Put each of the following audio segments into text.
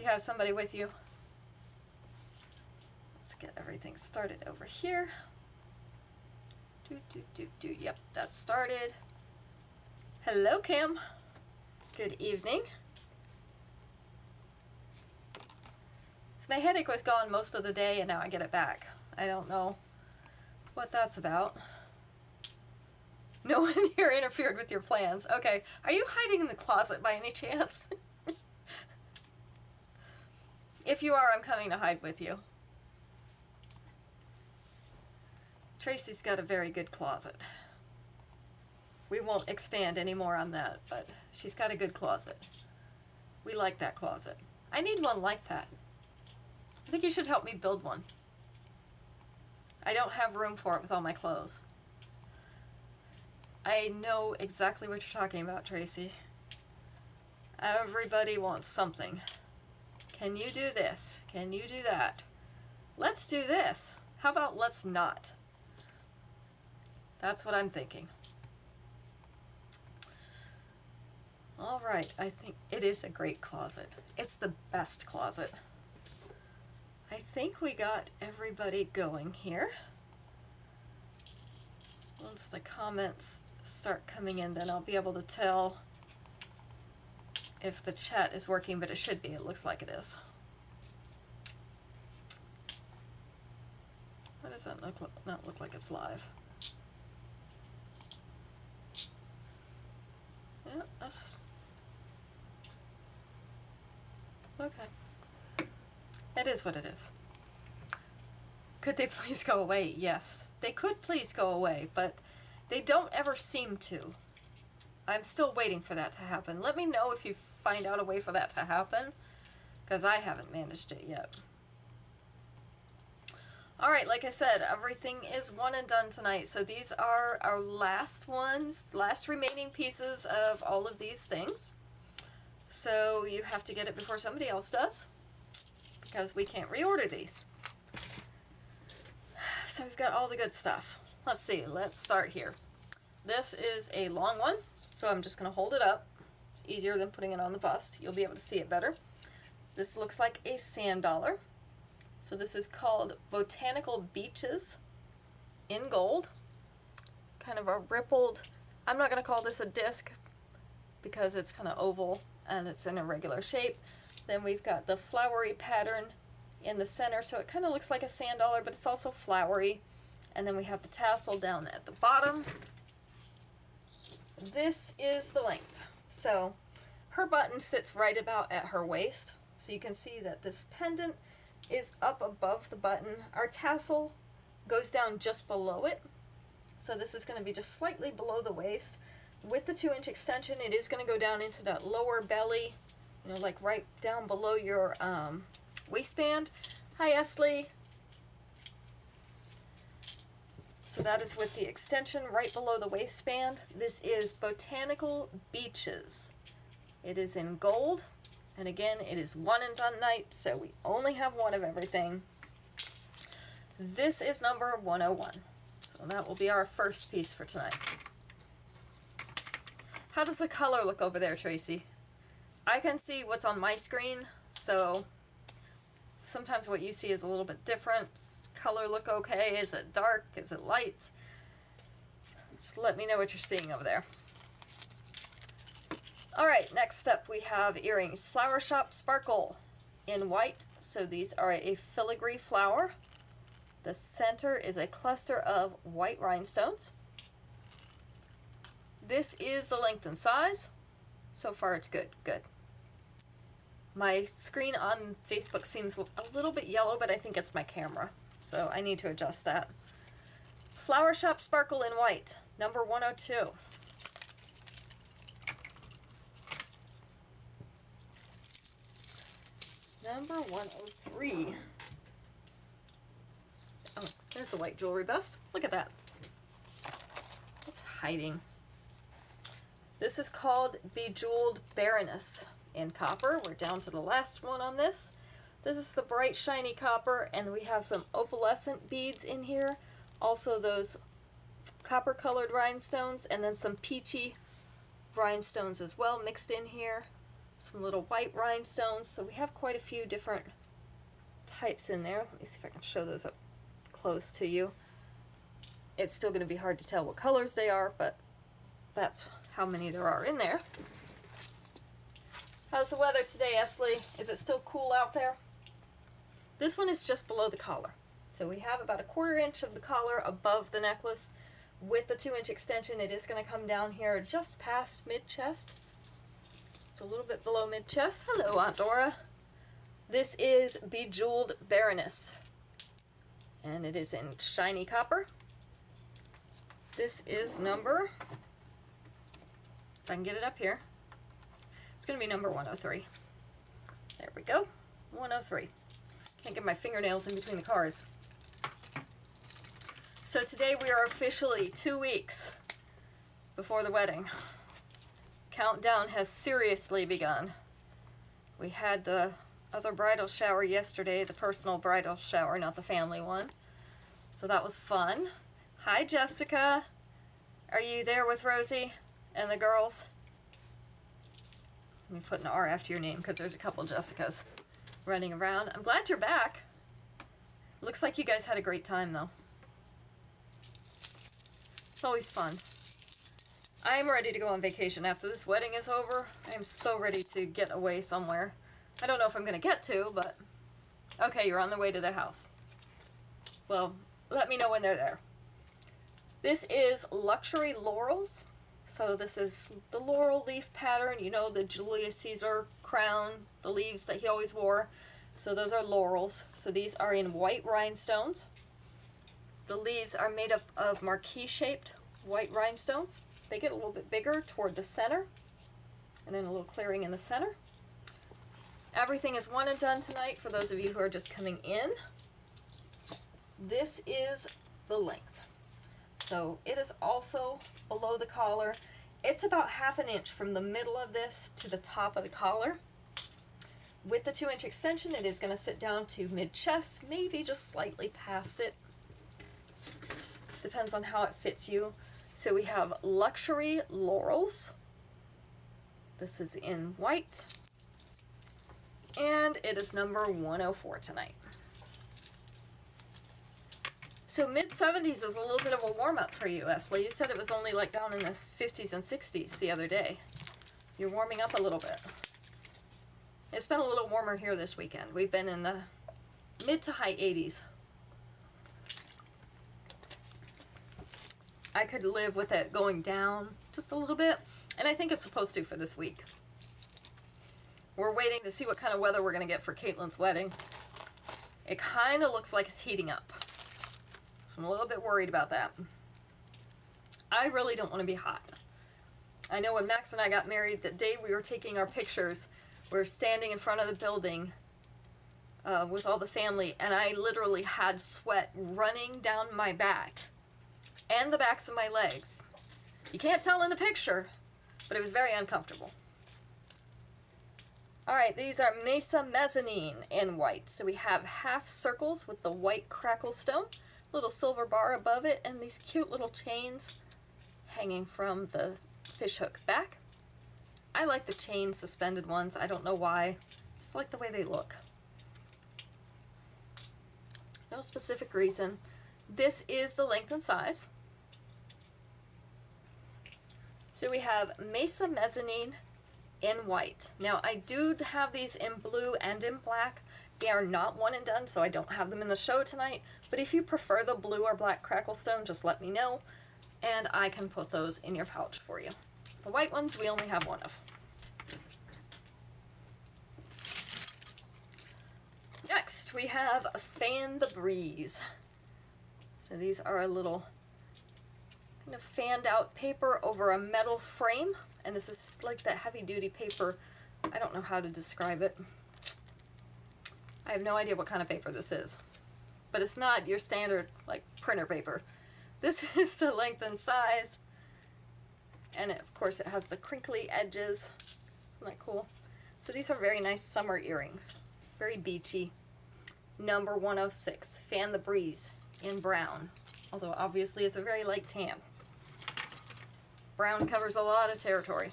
you have somebody with you. Let's get everything started over here. Yep, that's started. Hello, Cam. Good evening. So my headache was gone most of the day and now I get it back. I don't know what that's about. No one here interfered with your plans. Okay, are you hiding in the closet by any chance? If you are, I'm coming to hide with you. Tracy's got a very good closet. We won't expand any more on that, but she's got a good closet. We like that closet. I need one like that. I think you should help me build one. I don't have room for it with all my clothes. I know exactly what you're talking about, Tracy. Everybody wants something. Can you do this? Can you do that? Let's do this. How about let's not? That's what I'm thinking. All right, I think it is a great closet. It's the best closet. I think we got everybody going here. Once the comments start coming in, then I'll be able to tell if the chat is working, but it should be. It looks like it is. Why does that not look like it's live? Yeah, that's okay. It is what it is. Could they please go away? Yes, they could please go away, but they don't ever seem to. I'm still waiting for that to happen. Let me know if you find out a way for that to happen, because I haven't managed it yet. Alright, like I said, everything is one and done tonight. So these are our last ones, last remaining pieces of all of these things. So you have to get it before somebody else does, because we can't reorder these. So we've got all the good stuff. Let's see, let's start here. This is a long one, so I'm just going to hold it up. It's easier than putting it on the bust. You'll be able to see it better. This looks like a sand dollar. So this is called Botanical Beaches in gold. Kind of a rippled, I'm not going to call this a disc because it's kind of oval and it's in a regular shape. Then we've got the flowery pattern in the center, so it kind of looks like a sand dollar, but it's also flowery. And then we have the tassel down at the bottom. This is the length. So her button sits right about at her waist. So you can see that this pendant is up above the button. Our tassel goes down just below it. So this is going to be just slightly below the waist. With the 2-inch extension, it is going to go down into that lower belly, you know, like right down below your waistband. Hi, Esley. So that is with the extension right below the waistband. This is Botanical Beaches. It is in gold. And again, it is one and done night, so we only have one of everything. This is number 101. So that will be our first piece for tonight. How does the color look over there, Tracy? I can see what's on my screen, so sometimes what you see is a little bit different. Does color look okay? Is it dark? Is it light? Just let me know what you're seeing over there. Alright, next up we have earrings. Flower Shop Sparkle in white. So these are a filigree flower. The center is a cluster of white rhinestones. This is the length and size. So far it's good. Good. My screen on Facebook seems a little bit yellow, but I think it's my camera. So I need to adjust that. Flower Shop Sparkle in white, number 102. Number 103. Oh, there's the white jewelry bust. Look at that. It's hiding. This is called Bejeweled Baroness in copper. We're down to the last one on this. This is the bright shiny copper, and we have some opalescent beads in here. Also those copper colored rhinestones, and then some peachy rhinestones as well mixed in here. some little white rhinestones. So we have quite a few different types in there. Let me see if I can show those up close to you. It's still going to be hard to tell what colors they are, but that's how many there are in there. How's the weather today, Esley? Is it still cool out there? This one is just below the collar. So we have about a 1/4 inch of the collar above the necklace. With the 2-inch extension, it is going to come down here just past mid-chest. So a little bit below mid-chest. Hello, Aunt Dora. This is Bejeweled Baroness. And it is in shiny copper. This is number, if I can get it up here, it's going to be number 103. There we go, 103. Can't get my fingernails in between the cards. So today we are officially 2 weeks before the wedding. Countdown has seriously begun. We had the other bridal shower yesterday, the personal bridal shower, not the family one. So that was fun. Hi, Jessica. Are you there with Rosie and the girls? Let me put an R after your name because there's a couple Jessicas running around. I'm glad you're back. Looks like you guys had a great time, though. It's always fun. I'm ready to go on vacation after this wedding is over. I'm so ready to get away somewhere. I don't know if I'm going to get to, but... Okay, you're on the way to the house. Well, let me know when they're there. This is Luxury Laurels. So this is the laurel leaf pattern. You know, the Julius Caesar crown, the leaves that he always wore. So those are laurels. So these are in white rhinestones. The leaves are made up of marquee-shaped white rhinestones. They get a little bit bigger toward the center. And then a little clearing in the center. Everything is one and done tonight for those of you who are just coming in. This is the length. So it is also below the collar. It's about 1/2 inch from the middle of this to the top of the collar. With the 2-inch extension, it is going to sit down to mid-chest, maybe just slightly past it. Depends on how it fits you. So we have Luxury Laurels. This is in white. And it is number 104 tonight. So mid-70s is a little bit of a warm-up for you, Esley. You said it was only like down in the 50s and 60s the other day. You're warming up a little bit. It's been a little warmer here this weekend. We've been in the mid to high 80s. I could live with it going down just a little bit, and I think it's supposed to for this week. We're waiting to see what kind of weather we're going to get for Caitlin's wedding. It kind of looks like it's heating up. So I'm a little bit worried about that. I really don't want to be hot. I know when Max and I got married, the day we were taking our pictures, we were standing in front of the building with all the family, and I literally had sweat running down my back and the backs of my legs. You can't tell in the picture, but it was very uncomfortable. Alright, these are Mesa Mezzanine in white. So we have half circles with the white crackle stone, little silver bar above it, and these cute little chains hanging from the fishhook back. I like the chain suspended ones. I don't know why. Just like the way they look. No specific reason. This is the length and size. So we have Mesa Mezzanine in white. Now I do have these in blue and in black. They are not one and done, so I don't have them in the show tonight. But if you prefer the blue or black crackle stone, just let me know, and I can put those in your pouch for you. The white ones we only have one of. Next, we have Fan the Breeze. So these are a little kind of fanned out paper over a metal frame, and this is like that heavy duty paper. I don't know how to describe it. I have no idea what kind of paper this is, but it's not your standard like printer paper. This is the length and size, and of course it has the crinkly edges. Isn't that cool? So these are very nice summer earrings, very beachy. Number 106, Fan the Breeze in brown, although obviously it's a very light tan. Brown covers a lot of territory.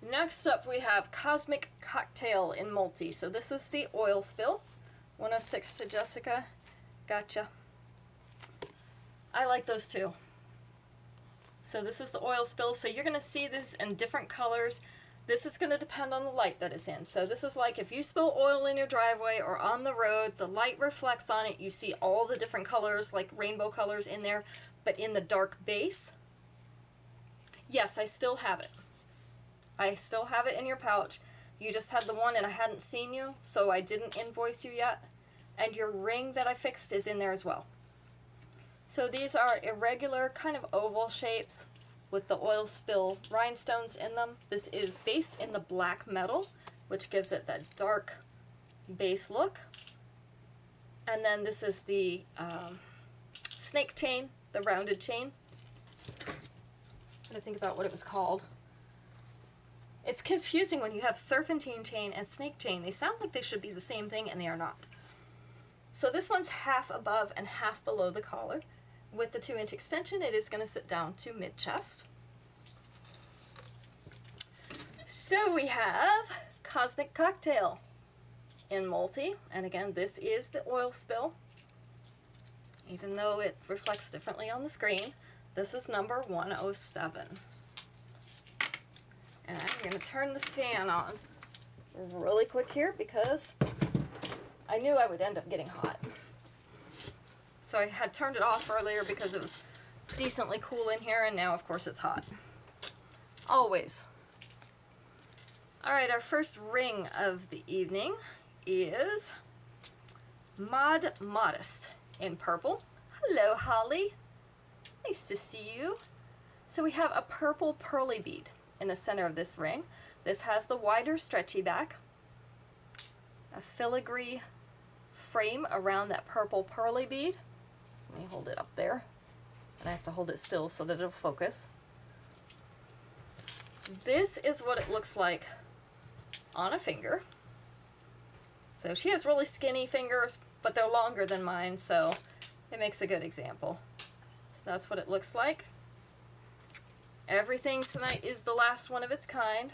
Next up we have Cosmic Cocktail in Multi. So this is the oil spill. 106 to Jessica. Gotcha. I like those too. So this is the oil spill. So you're going to see this in different colors. This is going to depend on the light that it's in. So this is like if you spill oil in your driveway or on the road, the light reflects on it. You see all the different colors, like rainbow colors in there, but in the dark base. Yes, I still have it. I still have it in your pouch. You just had the one and I hadn't seen you, so I didn't invoice you yet. And your ring that I fixed is in there as well. So these are irregular kind of oval shapes with the oil spill rhinestones in them. This is based in the black metal, which gives it that dark base look. And then this is the snake chain, the rounded chain. I'm trying to think about what it was called. It's confusing when you have serpentine chain and snake chain. They sound like they should be the same thing, and they are not. So this one's half above and half below the collar. With the 2-inch extension, it is going to sit down to mid-chest. So we have Cosmic Cocktail in Multi. And again, this is the oil spill. Even though it reflects differently on the screen, this is number 107. And I'm going to turn the fan on really quick here because I knew I would end up getting hot. So I had turned it off earlier because it was decently cool in here, and now of course it's hot. Always. Alright, our first ring of the evening is Mod Modest in purple. Hello, Holly. Nice to see you. So we have a purple pearly bead in the center of this ring. This has the wider stretchy back, a filigree frame around that purple pearly bead. Let me hold it up there, and I have to hold it still so that it'll focus. This is what it looks like on a finger. So she has really skinny fingers, but they're longer than mine, so it makes a good example. So that's what it looks like. Everything tonight is the last one of its kind,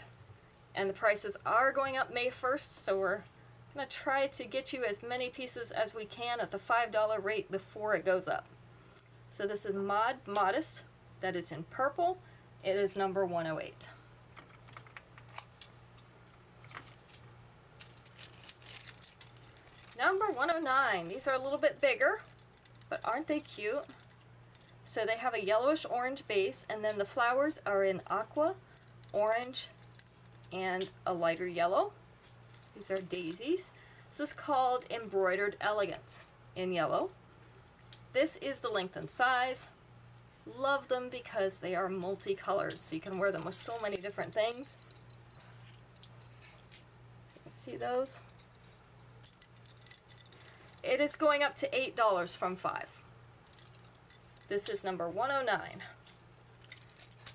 and the prices are going up May 1st, so we're going to try to get you as many pieces as we can at the $5 rate before it goes up. So this is Mod Modest, that is in purple. It is number 108. Number 109. These are a little bit bigger, but aren't they cute? So they have a yellowish orange base, and then the flowers are in aqua, orange, and a lighter yellow. These are daisies. This is called Embroidered Elegance in yellow. This is the length and size. Love them because they are multicolored, so you can wear them with so many different things. You can see those. It is going up to $8 from $5. This is number 109.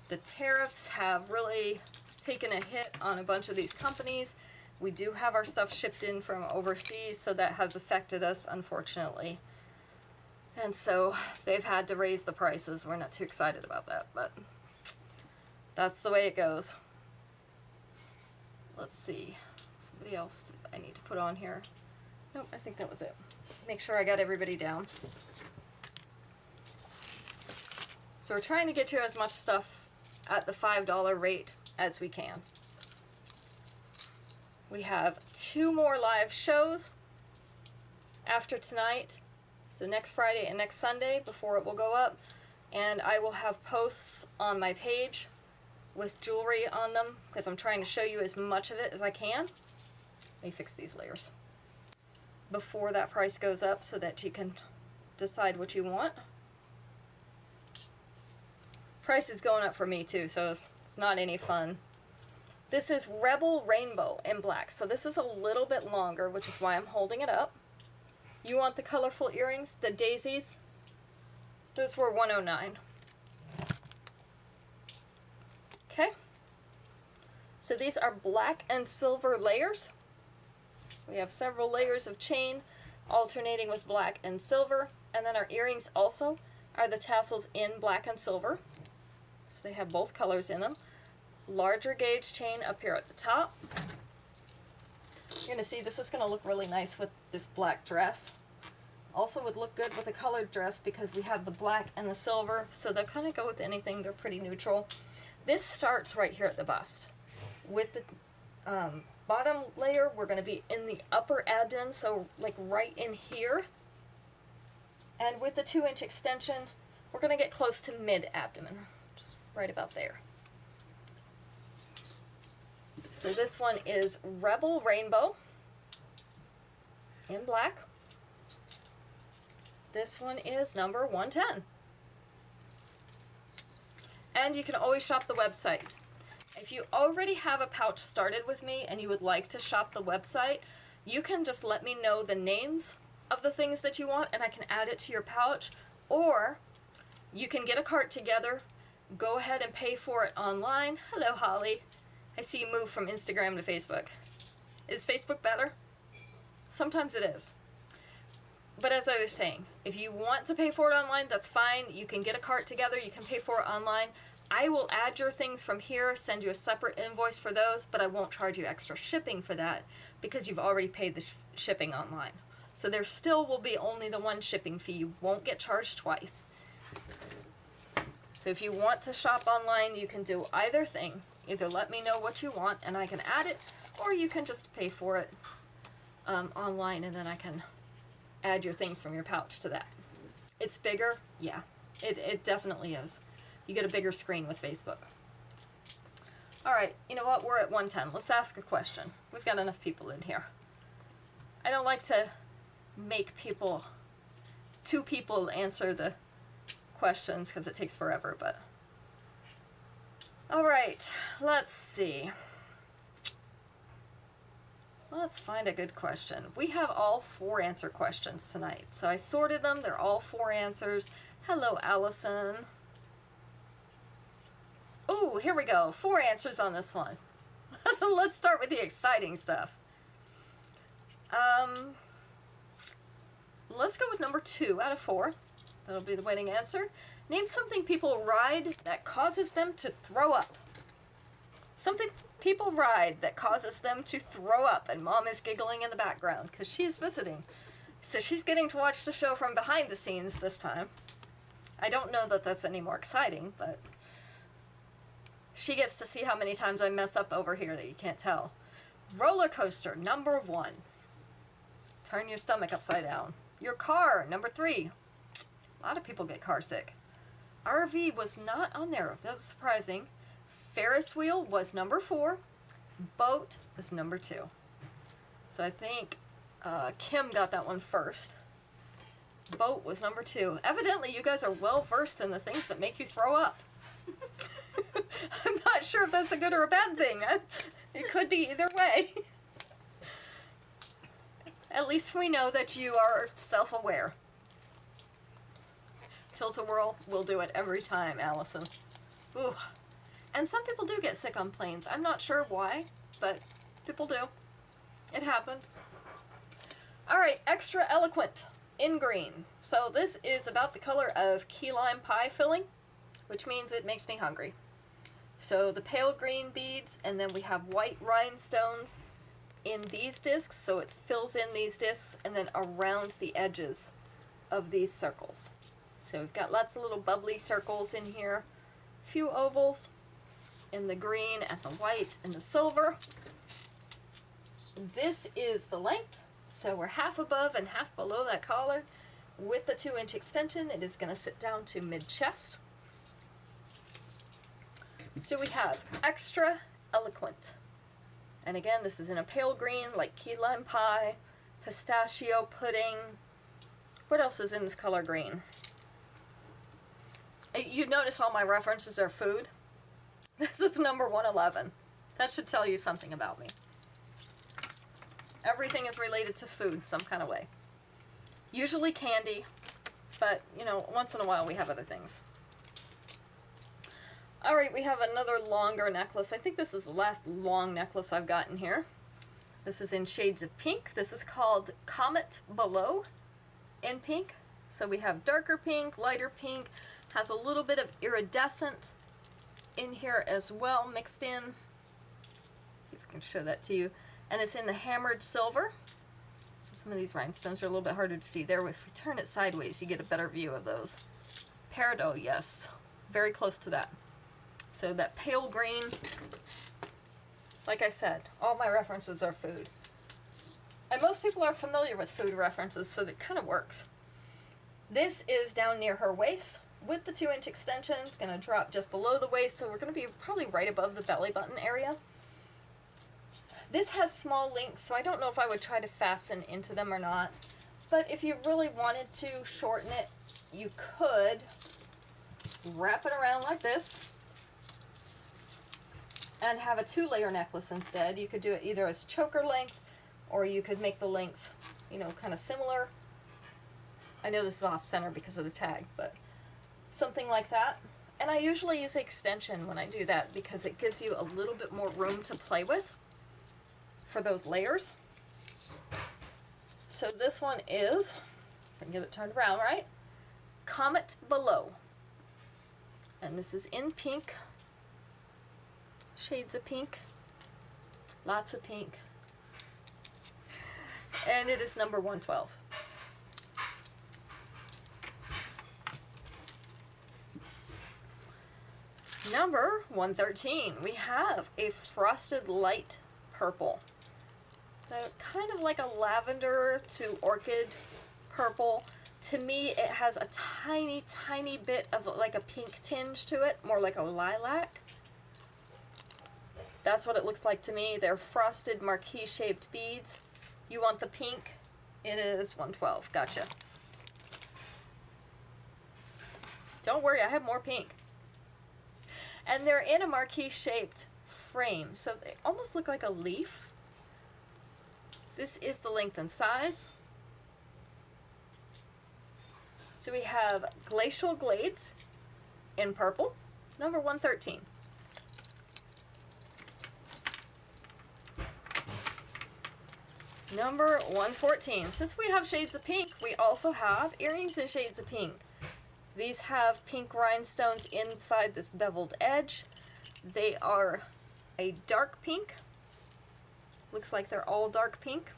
The tariffs have really taken a hit on a bunch of these companies. We do have our stuff shipped in from overseas, so that has affected us, unfortunately. And so they've had to raise the prices. We're not too excited about that, but that's the way it goes. Let's see. Somebody else I need to put on here. Nope, I think that was it. Make sure I got everybody down. So we're trying to get you as much stuff at the $5 rate as we can. We have 2 more live shows after tonight. So next Friday and next Sunday before it will go up. And I will have posts on my page with jewelry on them because I'm trying to show you as much of it as I can. Let me fix these layers before that price goes up so that you can decide what you want. Price is going up for me too, so it's not any fun. This is Rebel Rainbow in black. So this is a little bit longer, which is why I'm holding it up. You want the colorful earrings, the daisies? Those were 109. Okay. So these are black and silver layers. We have several layers of chain alternating with black and silver. And then our earrings also are the tassels in black and silver. So they have both colors in them. larger gauge chain up here at the top. You're going to see this is going to look really nice with this black dress. Also would look good with a colored dress because we have the black and the silver, so they'll kind of go with anything. They're pretty neutral. This starts right here at the bust. With the bottom layer, we're going to be in the upper abdomen, so like right in here. And with the 2-inch extension, we're going to get close to mid-abdomen, just right about there. So this one is Rebel Rainbow in black. This one is number 110. And you can always shop the website. If you already have a pouch started with me and you would like to shop the website, you can just let me know the names of the things that you want and I can add it to your pouch. Or you can get a cart together, go ahead and pay for it online. Hello, Holly. I see you move from Instagram to Facebook. Is Facebook better? Sometimes it is. But as I was saying, if you want to pay for it online, that's fine. You can get a cart together. You can pay for it online. I will add your things from here, send you a separate invoice for those, but I won't charge you extra shipping for that because you've already paid the shipping online. So there still will be only the one shipping fee. You won't get charged twice. So if you want to shop online, you can do either thing. Either let me know what you want and I can add it, or you can just pay for it online and then I can add your things from your pouch to that. It's bigger? Yeah, it definitely is. You get a bigger screen with Facebook. All right, you know what? We're at 110. Let's ask a question. We've got enough people in here. I don't like to make two people answer the questions because it takes forever, but... All right, let's see. Let's find a good question. We have all 4 answer questions tonight. So I sorted them. They're all 4 answers. Hello, Allison. Oh, here we go. 4 answers on this one. Let's start with the exciting stuff. Let's go with number 2 out of 4. That'll be the winning answer. Name something people ride that causes them to throw up. Something people ride that causes them to throw up. And Mom is giggling in the background because she is visiting. So she's getting to watch the show from behind the scenes this time. I don't know that that's any more exciting, but she gets to see how many times I mess up over here that you can't tell. Roller coaster, number 1. Turn your stomach upside down. Your car, number 3. A lot of people get car sick. RV was not on there. That was surprising. Ferris wheel was number 4. Boat was number 2. So I think Kim got that one first. Boat was number 2. Evidently, you guys are well versed in the things that make you throw up. I'm not sure if that's a good or a bad thing. It could be either way. At least we know that you are self-aware. Tilt-a-whirl will do it every time, Allison. Ooh. And some people do get sick on planes. I'm not sure why, but people do. It happens. All right, extra eloquent in green. So this is about the color of key lime pie filling, which means it makes me hungry. So the pale green beads, and then we have white rhinestones in these discs, so it fills in these discs, and then around the edges of these circles. So we've got lots of little bubbly circles in here, a few ovals in the green and the white and the silver. This is the length, so we're half above and half below that collar. With the 2-inch extension, it is going to sit down to mid-chest. So we have extra eloquent. And again, this is in a pale green, like key lime pie, pistachio pudding. What else is in this color green? You notice all my references are food. This is number 111. That should tell you something about me. Everything is related to food some kind of way. Usually candy, but, you know, once in a while we have other things. All right, we have another longer necklace. I think this is the last long necklace I've gotten here. This is in shades of pink. This is called Comet Below in pink. So we have darker pink, lighter pink, has a little bit of iridescent in here as well, mixed in. Let's see if I can show that to you. And it's in the hammered silver. So some of these rhinestones are a little bit harder to see there. If we turn it sideways, you get a better view of those. Peridot, yes. Very close to that. So that pale green, like I said, all my references are food. And most people are familiar with food references, so it kind of works. This is down near her waist with the 2-inch extension. It's going to drop just below the waist, so we're going to be probably right above the belly button area. This has small links, so I don't know if I would try to fasten into them or not. But if you really wanted to shorten it, you could wrap it around like this and have a 2-layer necklace instead. You could do it either as choker length, or you could make the lengths, you know, kind of similar. I know this is off center because of the tag, but something like that. And I usually use extension when I do that because it gives you a little bit more room to play with for those layers. So this one is, if I can get it turned around right, Comet Below. And this is in pink, shades of pink, lots of pink. And it is number 112. Number 113, we have a frosted light purple. So kind of like a lavender to orchid purple. To me, it has a tiny, tiny bit of like a pink tinge to it, more like a lilac. That's what it looks like to me. They're frosted marquee-shaped beads. You want the pink? It is 112. Gotcha. Don't worry, I have more pink. And they're in a marquee-shaped frame, so they almost look like a leaf. This is the length and size. So we have Glacial Glades in purple, number 113. Number 114. Since we have shades of pink, we also have earrings in shades of pink. These have pink rhinestones inside this beveled edge. They are a dark pink. Looks like they're all dark pink.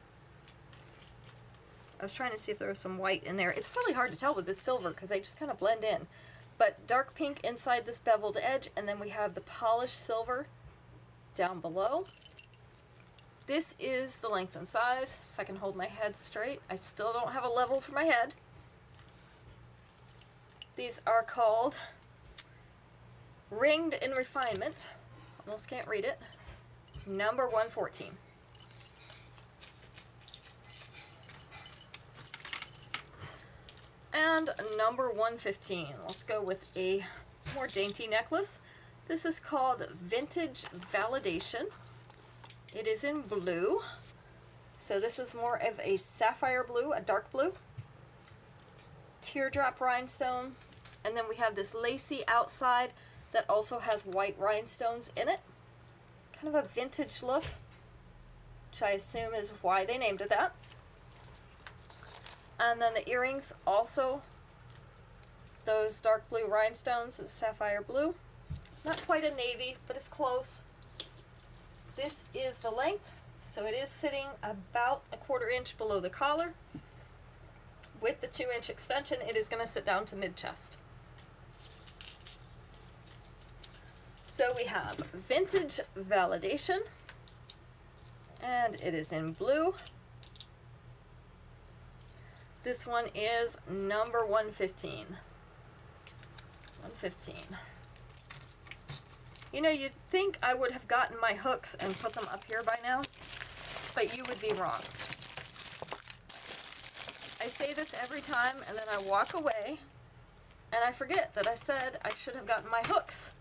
I was trying to see if there was some white in there. It's really hard to tell with this silver because they just kind of blend in. But dark pink inside this beveled edge, and then we have the polished silver down below. This is the length and size. If I can hold my head straight. I still don't have a level for my head. These are called Ringed in Refinement. Almost can't read it. Number 114. And number 115. Let's go with a more dainty necklace. This is called Vintage Validation. It is in blue. So this is more of a sapphire blue, a dark blue. Teardrop rhinestone. And then we have this lacy outside that also has white rhinestones in it. Kind of a vintage look, which I assume is why they named it that. And then the earrings also, those dark blue rhinestones, sapphire blue. Not quite a navy, but it's close. This is the length, so it is sitting about a 1/4 inch below the collar. With the 2-inch extension, it is going to sit down to mid-chest. So we have Vintage Validation, and it is in blue. This one is number 115. 115. You know, you'd think I would have gotten my hooks and put them up here by now, but you would be wrong. I say this every time, and then I walk away, and I forget that I said I should have gotten my hooks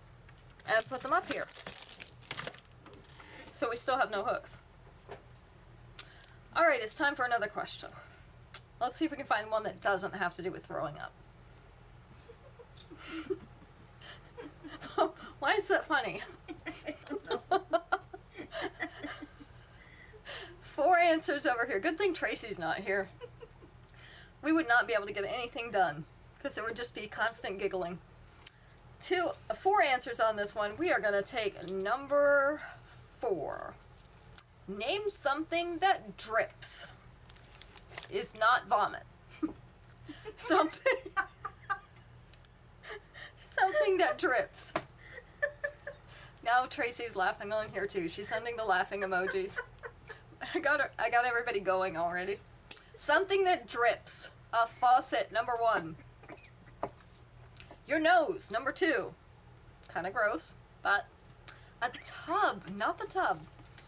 and put them up here. So we still have no hooks. Alright, it's time for another question. Let's see if we can find one that doesn't have to do with throwing up. Why is that funny? I don't know. 4 answers over here. Good thing Tracy's not here. We would not be able to get anything done because it would just be constant giggling. 4 answers on this one. We are going to take number 4. Name something that drips. Is not vomit. Something. Something that drips. Now Tracy's laughing on here too. She's sending the laughing emojis. I got everybody going already. Something that drips. A faucet, number 1. Your nose, number 2. Kind of gross, but a tub, not the tub.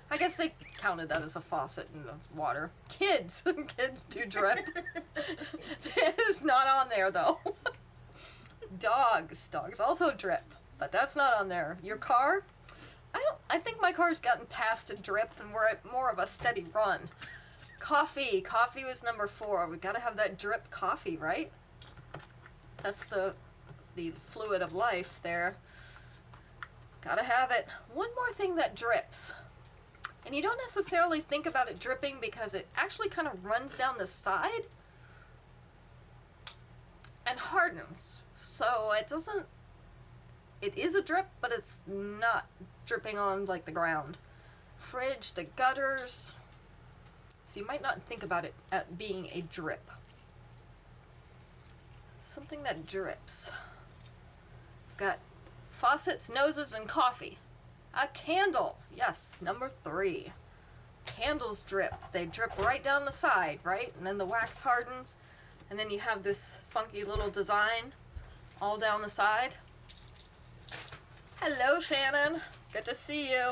I guess they counted that as a faucet in the water. Kids, kids do drip. It is not on there though. Dogs also drip, but that's not on there. Your car, I think my car's gotten past a drip and we're at more of a steady run. Coffee was number 4. We gotta have that drip coffee, right? That's the fluid of life there. Gotta have it. One more thing that drips. And you don't necessarily think about it dripping because it actually kind of runs down the side and hardens. So it is a drip, but it's not dripping on like the ground. Fridge, the gutters. So you might not think about it at being a drip. Something that drips. Got faucets, noses, and coffee. A candle. Yes, number 3. Candles drip. They drip right down the side, right? And then the wax hardens. And then you have this funky little design all down the side. Hello, Shannon. Good to see you.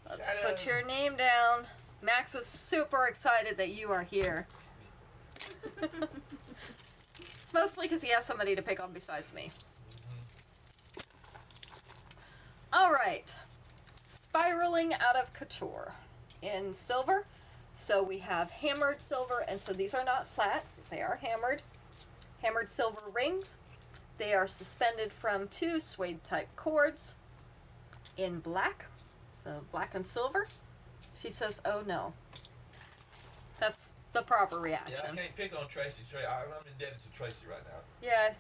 Let's put your name down. Max is super excited that you are here. Mostly because he has somebody to pick on besides me. Alright. Spiraling out of couture in silver. So we have hammered silver, and so these are not flat, they are hammered. Hammered silver rings. They are suspended from 2 suede type cords in black. So black and silver. She says, oh no. That's the proper reaction. Yeah, I can't pick on Tracy. I'm indebted to Tracy right now. Yeah,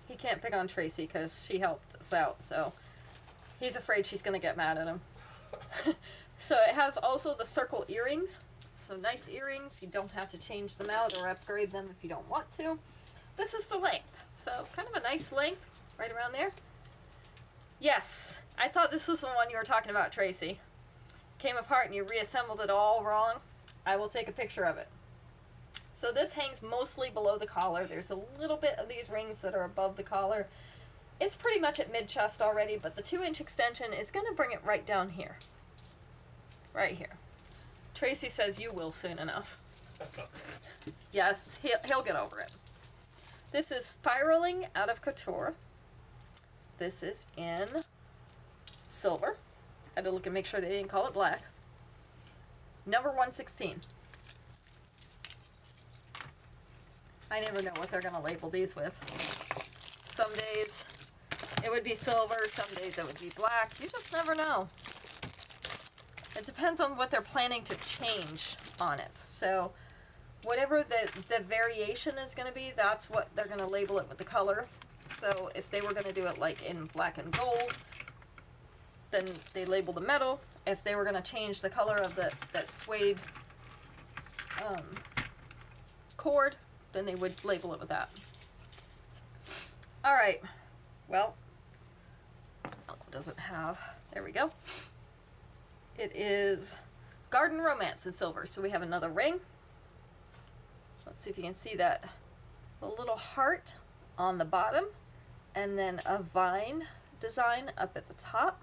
he can't pick on Tracy because she helped us out, so he's afraid she's going to get mad at him. So it has also the circle earrings. So nice earrings. You don't have to change them out or upgrade them if you don't want to. This is the length. So kind of a nice length right around there. Yes, I thought this was the one you were talking about, Tracy. Came apart and you reassembled it all wrong. I will take a picture of it. So this hangs mostly below the collar. There's a little bit of these rings that are above the collar. It's pretty much at mid-chest already, but the 2-inch extension is going to bring it right down here. Right here. Tracy says you will soon enough. Yes, he'll get over it. This is spiraling out of couture. This is in silver. I had to look and make sure they didn't call it black. Number 116. I never know what they're going to label these with. Some days it would be silver, some days it would be black. You just never know. It depends on what they're planning to change on it. So whatever the variation is going to be, that's what they're going to label it with the color. So if they were going to do it like in black and gold, then they label the metal. If they were going to change the color of that suede cord, then they would label it with that. Alright, well, it doesn't have, there we go. It is Garden Romance in silver. So we have another ring. Let's see if you can see that. A little heart on the bottom, and then a vine design up at the top.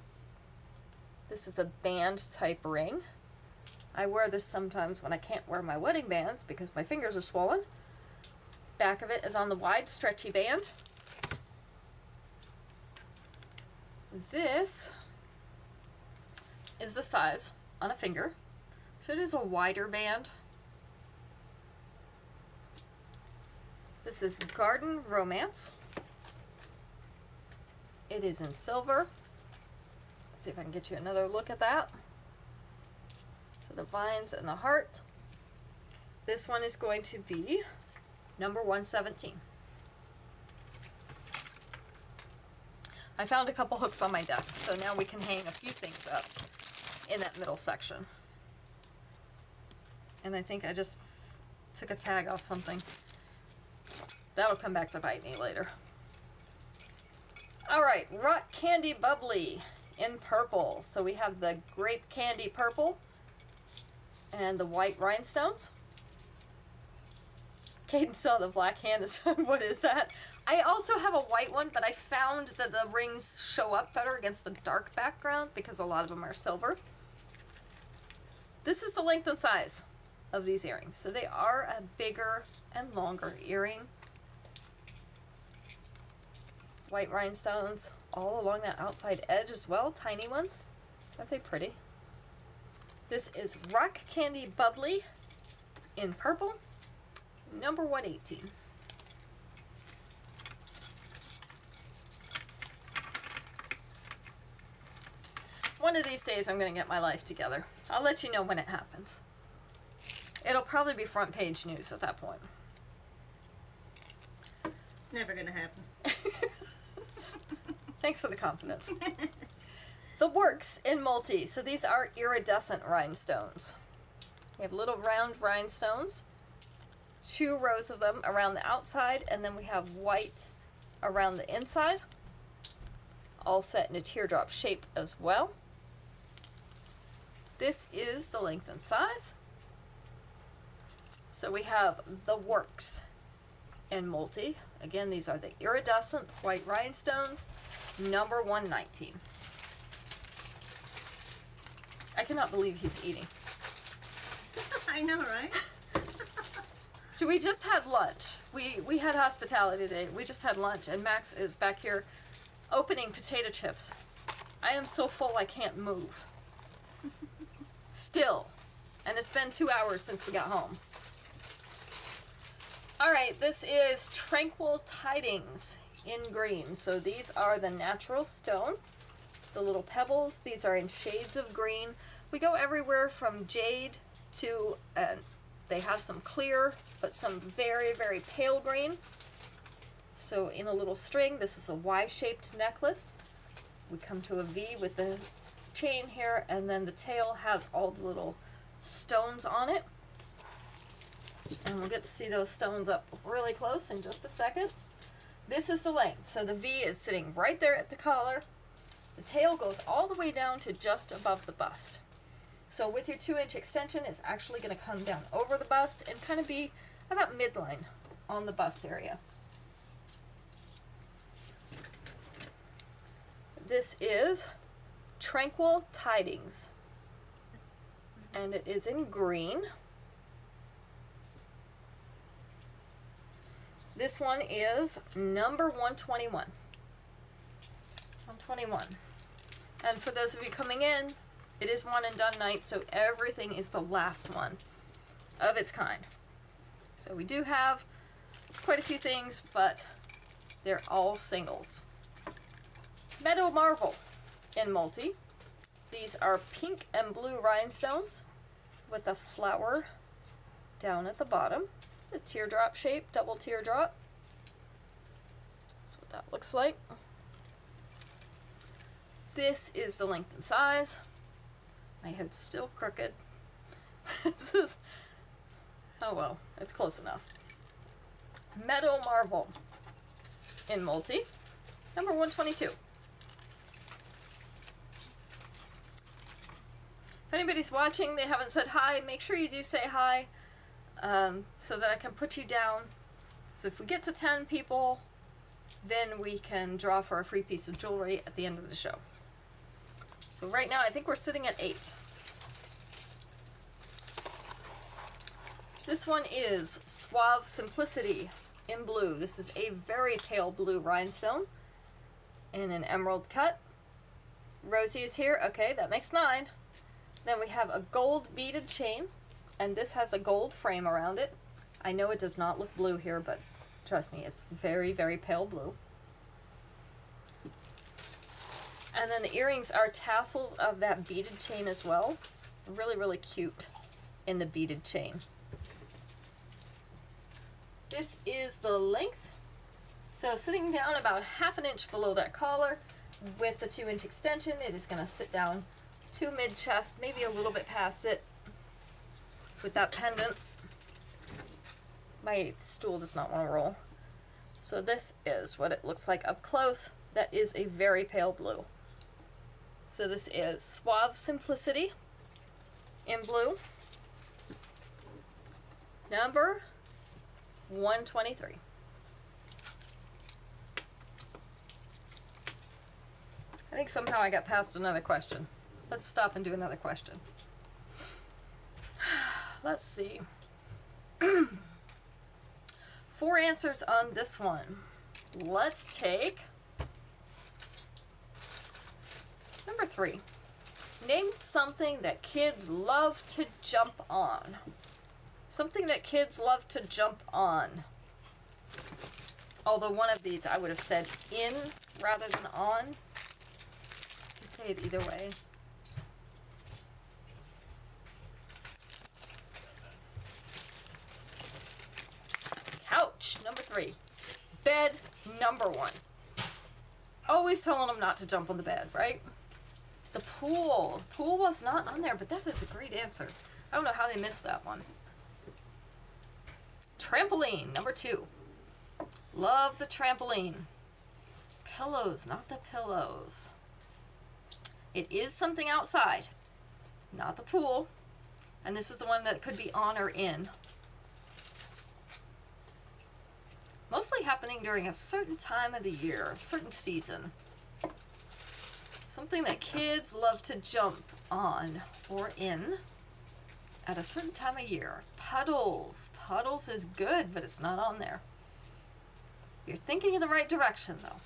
This is a band type ring. I wear this sometimes when I can't wear my wedding bands because my fingers are swollen. Back of it is on the wide stretchy band. This is the size on a finger. So it is a wider band. This is Garden Romance. It is in silver. Let's see if I can get you another look at that. So the vines and the heart. This one is going to be number 117. I found a couple hooks on my desk, so now we can hang a few things up in that middle section. And I think I just took a tag off something. That'll come back to bite me later. Alright, Rock Candy Bubbly in purple. So we have the grape candy purple and the white rhinestones. Caden saw the black hand and said, what is that? I also have a white one, but I found that the rings show up better against the dark background because a lot of them are silver. This is the length and size of these earrings. So they are a bigger and longer earring. White rhinestones all along that outside edge as well, tiny ones. Aren't they pretty? This is Rock Candy Bubbly in purple, number 118. One of these days I'm going to get my life together. I'll let you know when it happens. It'll probably be front page news at that point. It's never gonna happen. Thanks for the confidence. The Works in multi. So these are iridescent rhinestones. We have little round rhinestones. 2 rows of them around the outside, and then we have white around the inside. All set in a teardrop shape as well. This is the length and size. So we have the Works in multi. Again, these are the iridescent white rhinestones, number 119. I cannot believe he's eating. I know, right? So we just had lunch. We had hospitality today. We just had lunch, and Max is back here opening potato chips. I am so full I can't move. Still. And it's been 2 hours since we got home. Alright, this is Tranquil Tidings in green. So these are the natural stone. The little pebbles. These are in shades of green. We go everywhere from jade to, they have some clear, but some very, very pale green. So in a little string, this is a Y-shaped necklace. We come to a V with the chain here, and then the tail has all the little stones on it. And we'll get to see those stones up really close in just a second. This is the length. So the V is sitting right there at the collar. The tail goes all the way down to just above the bust. So with your 2-inch extension, it's actually going to come down over the bust and kind of be about midline on the bust area. This is Tranquil Tidings, and it is in green. This one is number 121. 121. And for those of you coming in, it is one and done night, so everything is the last one of its kind. So we do have quite a few things, but they're all singles. Meadow Marvel in multi. These are pink and blue rhinestones with a flower down at the bottom. The teardrop shape, double teardrop. That's what that looks like. This is the length and size. My head's still crooked. This is, oh well, it's close enough. Meadow Marvel in multi, number 122. If anybody's watching, they haven't said hi, make sure you do say hi, so that I can put you down. So if we get to 10 people, then we can draw for a free piece of jewelry at the end of the show. So right now, I think we're sitting at 8. This one is Suave Simplicity in blue. This is a very pale blue rhinestone in an emerald cut. Rosie is here. Okay, that makes 9. Then we have a gold beaded chain, and this has a gold frame around it. I know it does not look blue here, but trust me, it's very, very pale blue. And then the earrings are tassels of that beaded chain as well. Really, really cute in the beaded chain. This is the length. So sitting down about 1/2 inch below that collar, with the 2-inch extension, it is going to sit down to mid-chest, maybe a little bit past it with that pendant. My stool does not want to roll. So this is what it looks like up close. That is a very pale blue. So this is Suave Simplicity in blue. Number 123. I think somehow I got past another question. Let's stop and do another question. Let's see. 4 answers on this one. Let's take number 3. Name something that kids love to jump on. Something that kids love to jump on. Although one of these I would have said in rather than on. You can say it either way. Couch, number 3. Bed, number 1. Always telling them not to jump on the bed, right? The pool. Pool was not on there, but that is a great answer. I don't know how they missed that one. Trampoline, number 2. Love the trampoline. Pillows, not the pillows. It is something outside, not the pool. And this is the one that could be on or in. Mostly happening during a certain time of the year, a certain season. Something that kids love to jump on or in at a certain time of year. Puddles. Puddles is good, but it's not on there. You're thinking in the right direction, though.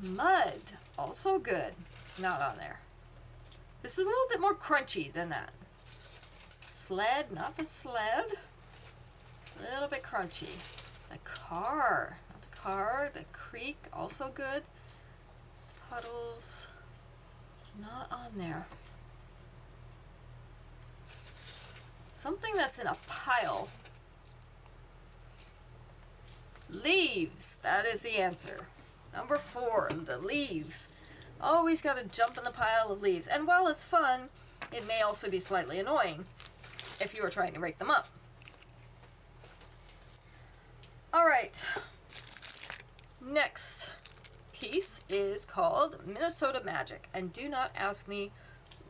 Mud. Also good. Not on there. This is a little bit more crunchy than that. Sled. Not the sled. A little bit crunchy. The car. Not the car. The creek. Also good. Puddles. Not on there. Something that's in a pile. Leaves. That is the answer. Number 4. The leaves. Always got to jump in the pile of leaves. And while it's fun, it may also be slightly annoying if you are trying to rake them up. Alright. Next piece is called Minnesota Magic. And do not ask me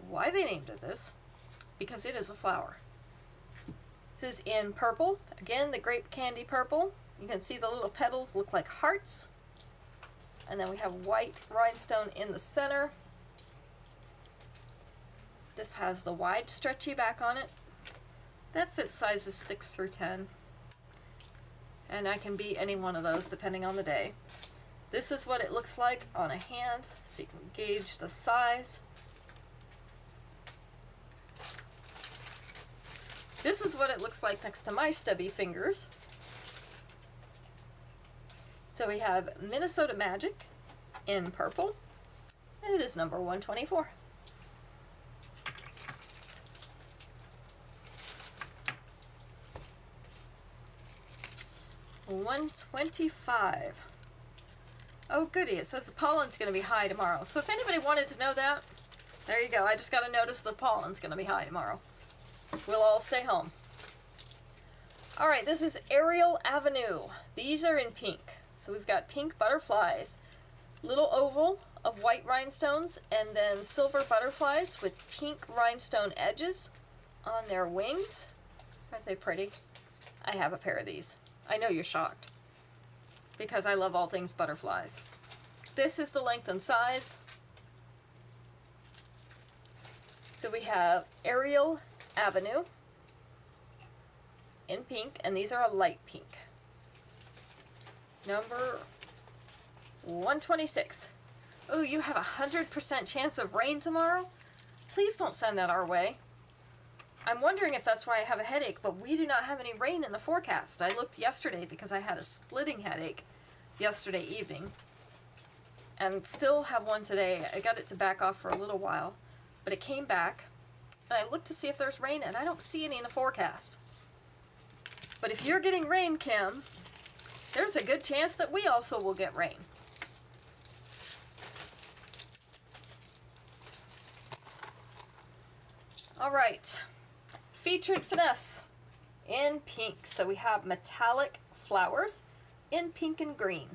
why they named it this, because it is a flower. This is in purple. Again, the grape candy purple. You can see the little petals look like hearts. And then we have white rhinestone in the center. This has the wide stretchy back on it. That fits sizes 6 through 10. And I can be any one of those depending on the day. This is what it looks like on a hand, so you can gauge the size. This is what it looks like next to my stubby fingers. So we have Minnesota Magic in purple, and it is number 124. $125. Oh goody, it says the pollen's going to be high tomorrow. So if anybody wanted to know that, there you go. I just got to notice the pollen's going to be high tomorrow. We'll all stay home. Alright, this is Ariel Avenue. These are in pink. So we've got pink butterflies, little oval of white rhinestones, and then silver butterflies with pink rhinestone edges on their wings. Aren't they pretty? I have a pair of these. I know you're shocked, because I love all things butterflies. This is the length and size. So we have Ariel Avenue in pink, and these are a light pink. Number 126. Oh, you have a 100% chance of rain tomorrow? Please don't send that our way. I'm wondering if that's why I have a headache, but we do not have any rain in the forecast. I looked yesterday because I had a splitting headache yesterday evening. And still have one today. I got it to back off for a little while, but it came back. And I looked to see if there's rain, and I don't see any in the forecast. But if you're getting rain, Kim, there's a good chance that we also will get rain. All right, featured finesse in pink. So we have metallic flowers in pink and green.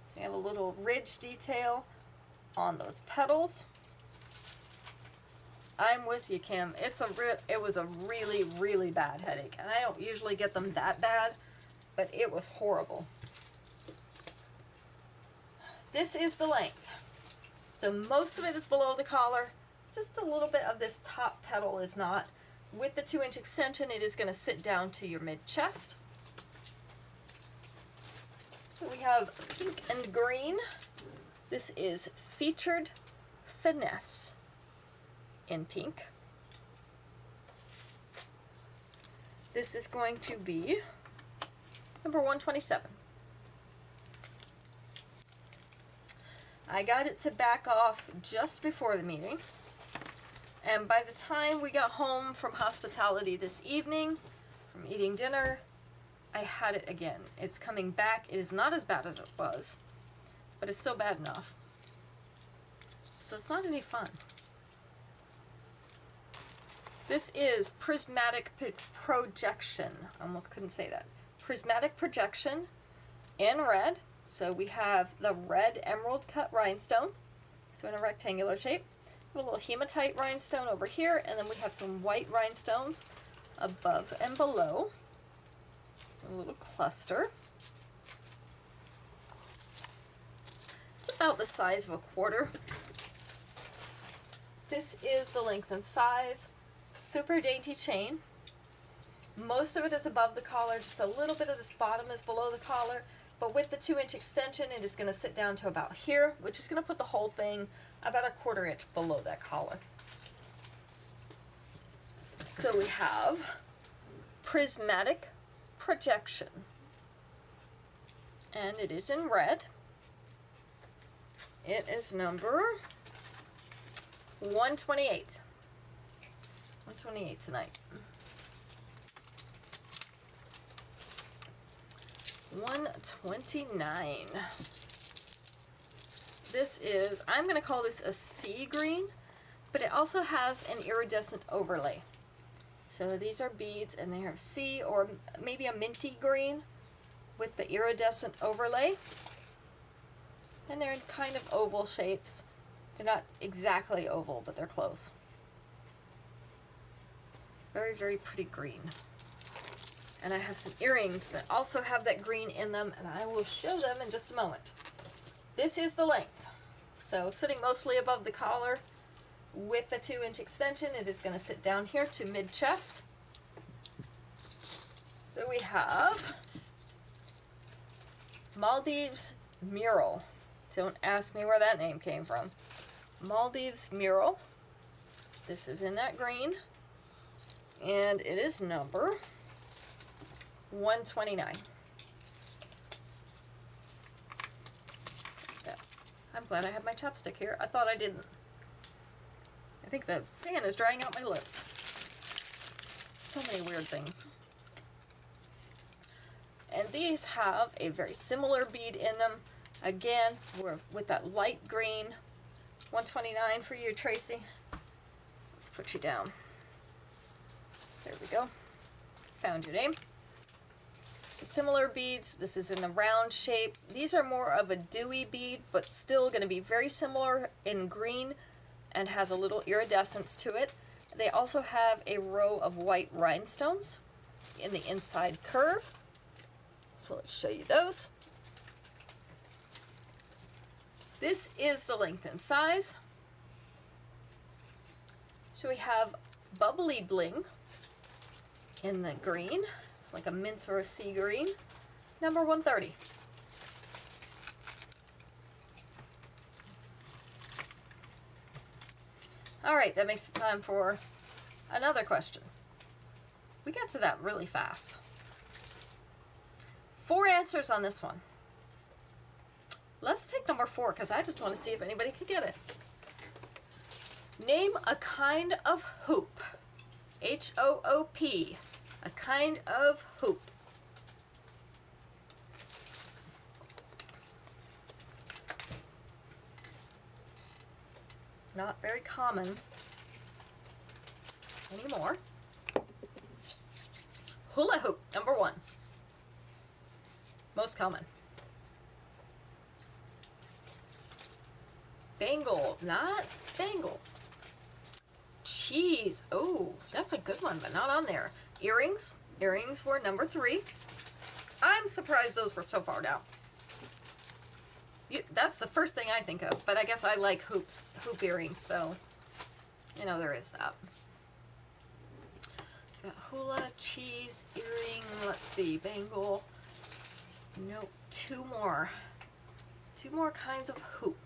So we have a little ridge detail on those petals. I'm with you, Kim. It was a really, really bad headache, and I don't usually get them that bad, but it was horrible. This is the length. So most of it is below the collar. Just a little bit of this top petal is not. With the 2-inch extension, it is going to sit down to your mid-chest. So we have pink and green. This is featured finesse in pink. This is going to be number 127. I got it to back off just before the meeting. And by the time we got home from hospitality this evening, from eating dinner, I had it again. It's coming back. It is not as bad as it was, but it's still bad enough. So it's not any fun. This is prismatic projection. I almost couldn't say that. Prismatic projection in red. So we have the red emerald cut rhinestone. So in a rectangular shape. A little hematite rhinestone over here, and then we have some white rhinestones above and below. A little cluster. It's about the size of a quarter. This is the length and size. Super dainty chain. Most of it is above the collar, just a little bit of this bottom is below the collar, but with the 2-inch extension, it is going to sit down to about here, which is going to put the whole thing about a 1/4 inch below that collar. So we have prismatic projection, and it is in red. It is number 128. 128 tonight. 129. This is, I'm going to call this a sea green, but it also has an iridescent overlay. So these are beads, and they have sea or maybe a minty green with the iridescent overlay. And they're in kind of oval shapes. They're not exactly oval, but they're close. Very, very pretty green. And I have some earrings that also have that green in them, and I will show them in just a moment. This is the length. So sitting mostly above the collar with the 2-inch extension, it is going to sit down here to mid-chest. So we have Maldives Mural. Don't ask me where that name came from. Maldives Mural. This is in that green. And it is number 129. Yeah. I'm glad I have my chapstick here. I thought I didn't. I think the fan is drying out my lips. So many weird things. And these have a very similar bead in them. Again, we're with that light green. 129 for you, Tracy. Let's put you down. There we go. Found your name. So similar beads. This is in the round shape. These are more of a dewy bead, but still going to be very similar in green and has a little iridescence to it. They also have a row of white rhinestones in the inside curve. So let's show you those. This is the length and size. So we have bubbly bling in the green. It's like a mint or a sea green. Number 130. All right, that makes it time for another question. We got to that really fast. 4 answers on this one. Let's take number 4 because I just want to see if anybody could get it. Name a kind of hoop. H-O-O-P. A kind of hoop. Not very common anymore. Hula hoop, number 1. Most common. Bangle, not bangle. Cheese, oh, that's a good one, but not on there. Earrings, earrings were number 3. I'm surprised those were so far down. That's the first thing I think of, but I guess I like hoop earrings, so, you know, there is that. So got hula, cheese, earring, let's see, bangle. Nope, 2 more. 2 more kinds of hoop.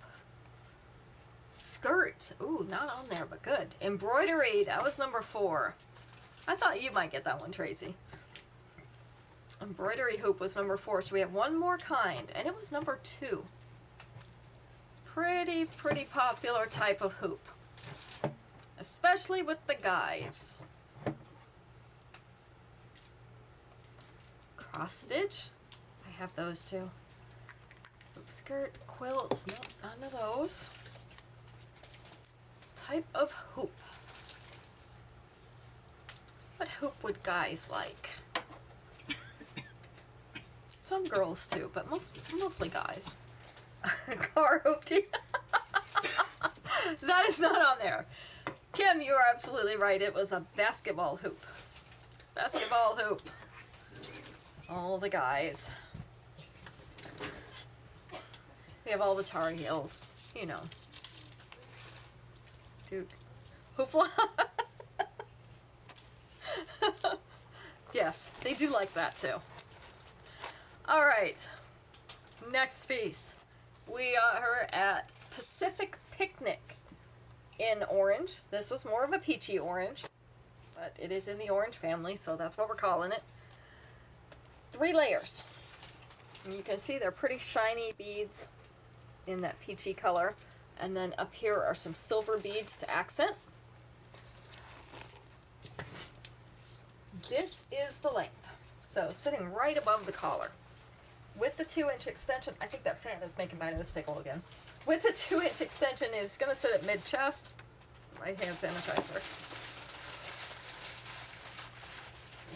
Skirt, ooh, not on there, but good. Embroidery, that was number 4. I thought you might get that one, Tracy. Embroidery hoop was number 4, so we have 1 more kind, and it was number 2. Pretty popular type of hoop, especially with the guys. Cross stitch, I have those too. Hoop skirt, quilts, nope, none of those. Type of hoop. What hoop would guys like? Some girls too, but mostly guys. Car hoop tee. That is not on there. Kim, you are absolutely right. It was a basketball hoop. Basketball hoop. All the guys. We have all the Tar Heels, you know. Duke. Hoopla. Yes, they do like that too. All right. Next piece. We are at Pacific Picnic in orange. This is more of a peachy orange, but it is in the orange family, so that's what we're calling it. 3 layers. And you can see they're pretty shiny beads in that peachy color. And then up here are some silver beads to accent. This is the length. So sitting right above the collar. With the 2-inch extension, I think that fan is making my nose tickle again. With the 2-inch extension is going to sit at mid-chest. My hand sanitizer.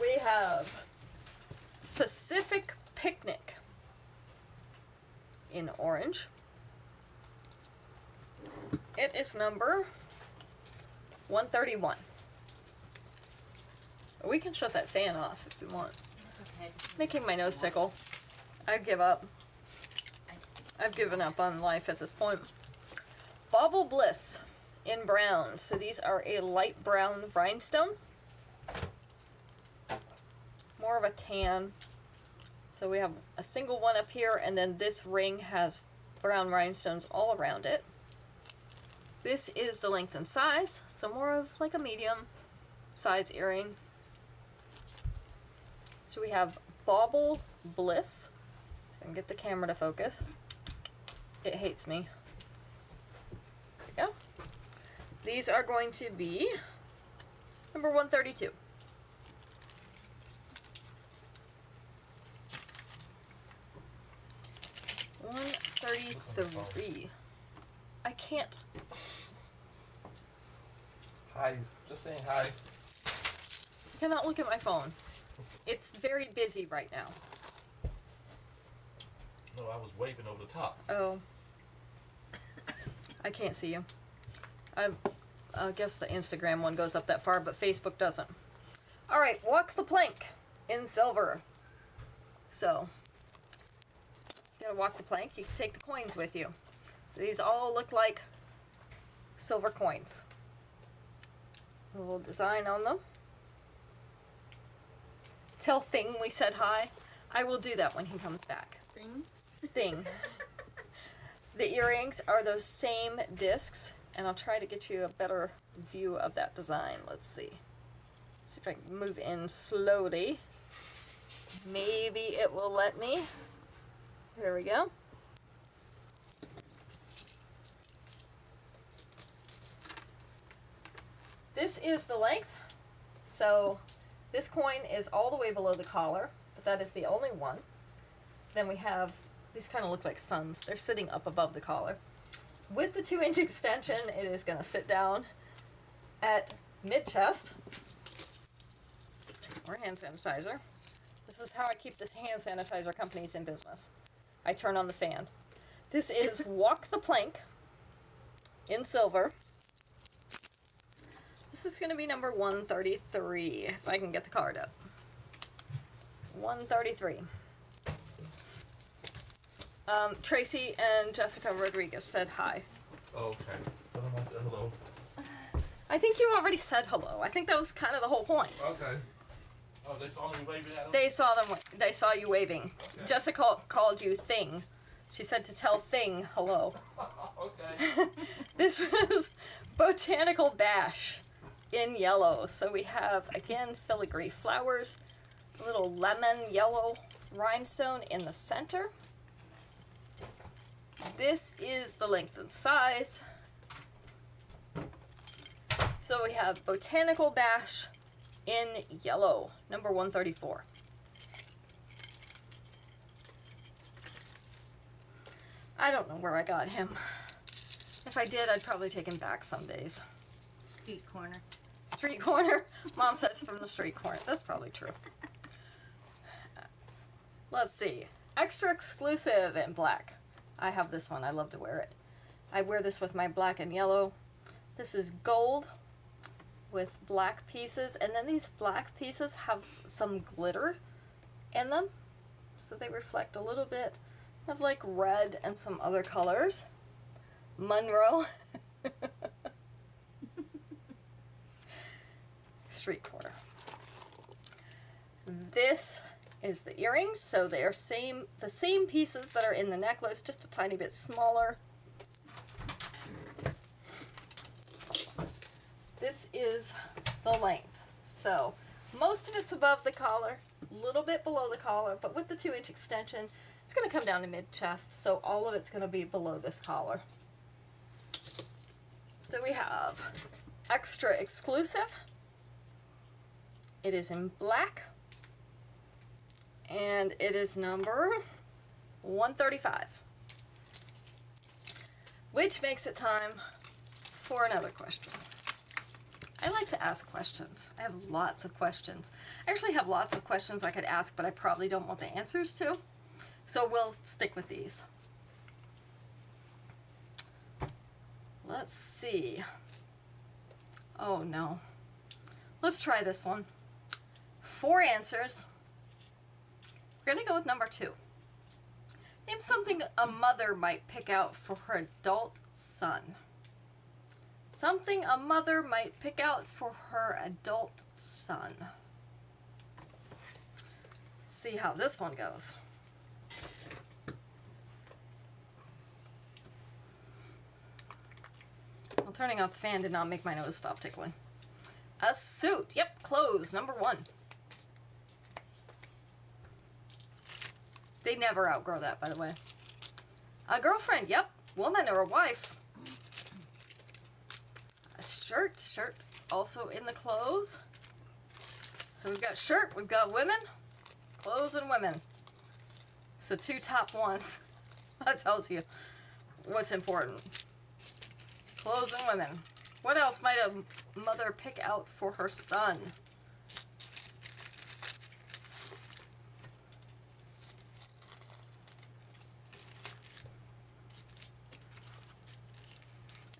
We have Pacific Picnic in orange. It is number 131. We can shut that fan off if you want. Okay. Making my nose tickle. I give up. I've given up on life at this point. Bauble Bliss in brown. So these are a light brown rhinestone. More of a tan. So we have a single one up here, and then this ring has brown rhinestones all around it. This is the length and size, so more of like a medium size earring. So we have Bauble Bliss. So I can get the camera to focus. It hates me. There you go. These are going to be number 132. $133. I can't. Hi. Just saying hi. I cannot look at my phone. It's very busy right now. No, I was waving over the top. Oh. I can't see you. I guess the Instagram one goes up that far, but Facebook doesn't. Alright, walk the plank in silver. So, you gotta walk the plank, you can take the coins with you. So these all look like silver coins. A little design on them. Tell Thing we said hi. I will do that when he comes back. Thing. Thing. The earrings are those same discs, and I'll try to get you a better view of that design. Let's see. See if I can move in slowly. Maybe it will let me. Here we go. This is the length. So this coin is all the way below the collar, but that is the only one. Then we have, these kind of look like suns. They're sitting up above the collar. With the 2-inch extension, it is going to sit down at mid-chest. Or hand sanitizer. This is how I keep this hand sanitizer companies in business. I turn on the fan. This is Walk the Plank in silver. This is going to be number 133, if I can get the card up. 133. Tracy and Jessica Rodriguez said hi. Oh, okay. Tell them I said hello. I think you already said hello. I think that was kind of the whole point. Okay. Oh, they saw me waving at them? They saw them. They saw you waving. Okay. Jessica called you Thing. She said to tell Thing hello. Okay. This is Botanical Bash in yellow. So we have, again, filigree flowers, a little lemon yellow rhinestone in the center. This is the length and size. So we have Botanical Bash in yellow, number 134. I don't know where I got him. If I did, I'd probably take him back some days. Street corner. Street corner? Mom says from the street corner. That's probably true. Let's see. Extra exclusive in black. I have this one. I love to wear it. I wear this with my black and yellow. This is gold with black pieces, and then these black pieces have some glitter in them, so they reflect a little bit of like red and some other colors. Monroe. Street corner. This is the earrings, so they are the same pieces that are in the necklace, just a tiny bit smaller. This is the length. So most of it's above the collar, a little bit below the collar, but with the 2-inch extension, it's going to come down to mid-chest, so all of it's going to be below this collar. So we have extra exclusive. It is in black, and it is number 135. Which makes it time for another question. I like to ask questions. I have lots of questions. I actually have lots of questions I could ask, but I probably don't want the answers to. So we'll stick with these. Let's see. Oh no. Let's try this one. 4 answers. We're going to go with number 2. Name something a mother might pick out for her adult son. Something a mother might pick out for her adult son. Let's see how this one goes. Well, turning off the fan did not make my nose stop tickling. A suit. Yep, clothes, number 1. They never outgrow that, by the way. A girlfriend. Yep, woman or a wife. Shirt also in the clothes. So we've got shirt, we've got women, clothes and women. So 2 top ones. That tells you what's important. Clothes and women. What else might a mother pick out for her son?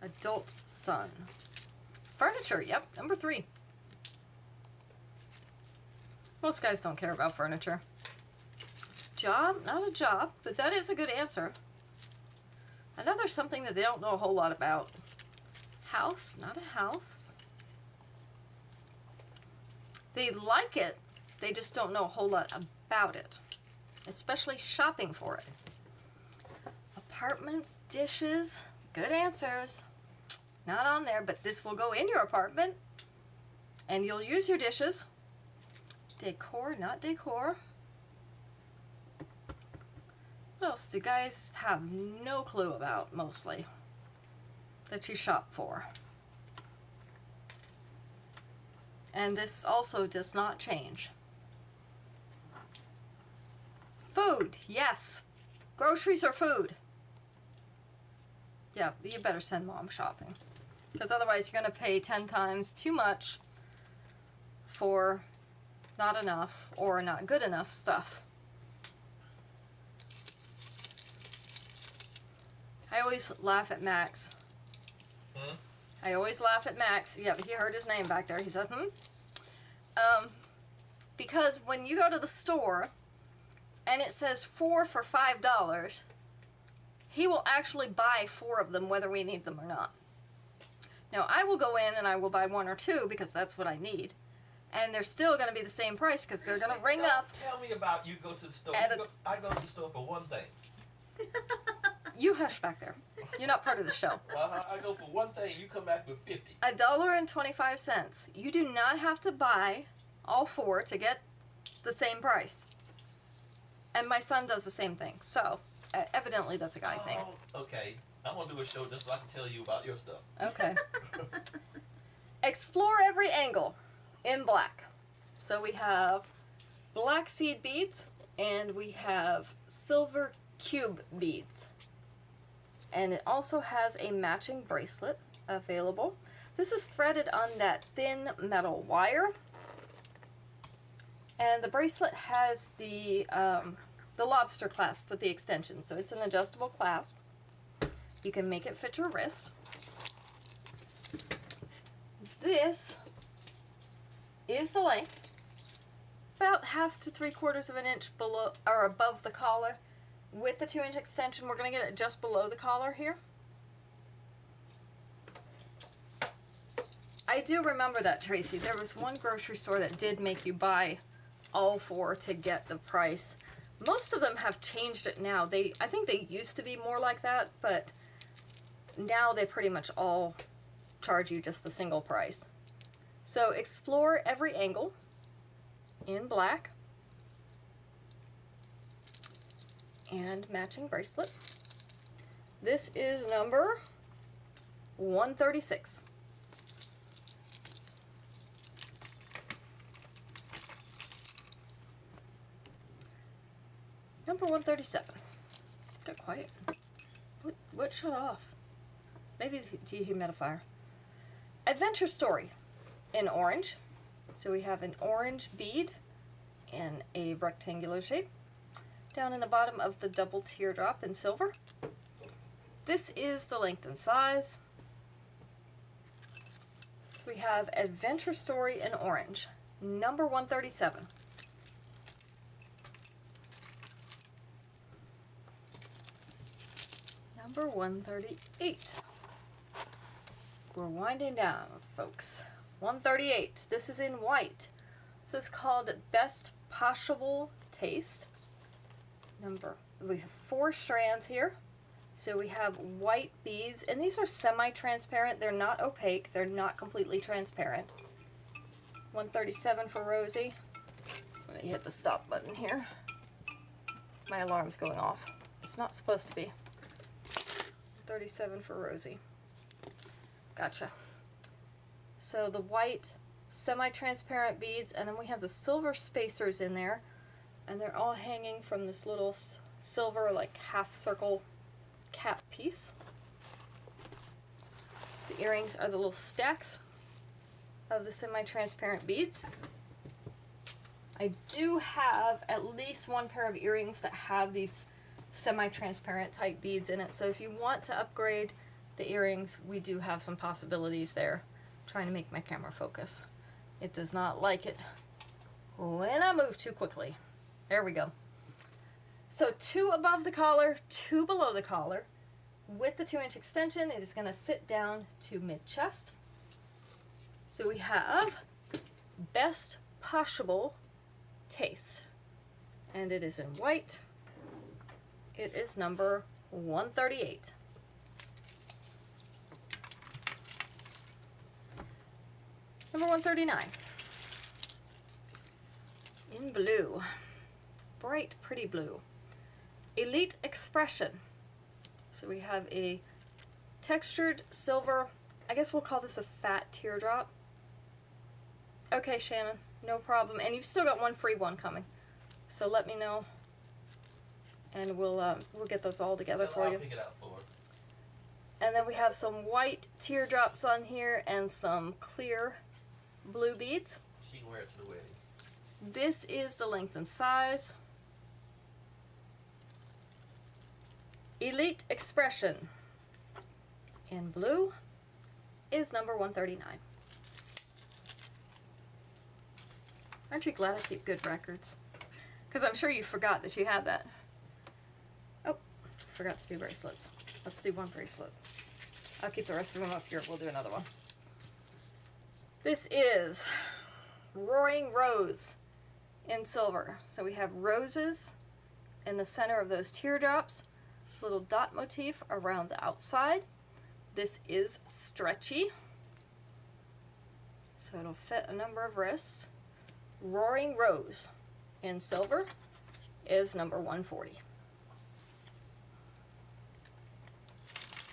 Adult son. Furniture, yep, number 3. Most guys don't care about furniture. Job, not a job, but that is a good answer. Another something that they don't know a whole lot about. House, not a house. They like it, they just don't know a whole lot about it. Especially shopping for it. Apartments, dishes, good answers. Not on there, but this will go in your apartment. And you'll use your dishes. Decor, not decor. What else do guys have no clue about, mostly, that you shop for? And this also does not change. Food, yes. Groceries or food? Yeah, you better send mom shopping. Because otherwise you're going to pay 10 times too much for not enough or not good enough stuff. I always laugh at Max. I always laugh at Max. Yeah, he heard his name back there. He said, because when you go to the store and it says 4 for $5, he will actually buy 4 of them whether we need them or not. Now, I will go in and I will buy 1 or 2 because that's what I need. And they're still going to be the same price because they're going to ring up. Tell me about you go to the store. I go to the store for one thing. You hush back there. You're not part of the show. I go for one thing. You come back with 50. $1.25. You do not have to buy all 4 to get the same price. And my son does the same thing. So, evidently that's a guy thing. Okay. I'm going to do a show just so I can tell you about your stuff. Okay. Explore every angle in black. So we have black seed beads and we have silver cube beads. And it also has a matching bracelet available. This is threaded on that thin metal wire. And the bracelet has the lobster clasp with the extension. So it's an adjustable clasp. You can make it fit your wrist. This is the length. About 1/2 to 3/4 of an inch below or above the collar. With the 2-inch extension, we're going to get it just below the collar here. I do remember that, Tracy. There was one grocery store that did make you buy all 4 to get the price. Most of them have changed it now. I think they used to be more like that, but now they pretty much all charge you just the single price. So explore every angle in black. And matching bracelet. This is number 136. Number 137. Got quiet. What shut off? Maybe the dehumidifier. Adventure Story in orange. So we have an orange bead in a rectangular shape. Down in the bottom of the double teardrop in silver. This is the length and size. We have Adventure Story in orange, number 137. Number 138. We're winding down, folks. 138. This is in white. This is called Best Possible Taste. We have 4 strands here. So we have white beads, and these are semi-transparent. They're not opaque. They're not completely transparent. 137 for Rosie. Let me hit the stop button here. My alarm's going off. It's not supposed to be. 37 for Rosie. Gotcha. So the white semi-transparent beads, and then we have the silver spacers in there. And they're all hanging from this little silver, like, half circle cap piece. The earrings are the little stacks of the semi-transparent beads. I do have at least 1 pair of earrings that have these semi-transparent type beads in it. So if you want to upgrade the earrings, we do have some possibilities there. I'm trying to make my camera focus. It does not like it when I move too quickly. There we go. So 2 above the collar, 2 below the collar. With the 2-inch extension, it is going to sit down to mid-chest. So we have Best Possible Taste. And it is in white. It is number 138. Number 139. In blue. Bright, pretty blue. Elite Expression. So we have a textured silver, I guess we'll call this a fat teardrop. Okay, Shannon, no problem. And you've still got 1 free one coming. So let me know. And we'll get those all together for I'll you. pick it out for her. And then we have some white teardrops on here and some clear blue beads. She can wear it to the wedding. This is the length and size. Elite Expression in blue is number 139. Aren't you glad I keep good records? Because I'm sure you forgot that you had that. Oh, forgot to do bracelets. Let's do one bracelet. I'll keep the rest of them up here. We'll do another one. This is Roaring Rose in silver. So we have roses in the center of those teardrops. Little dot motif around the outside. This is stretchy, so it'll fit a number of wrists. Roaring Rose in silver is number 140.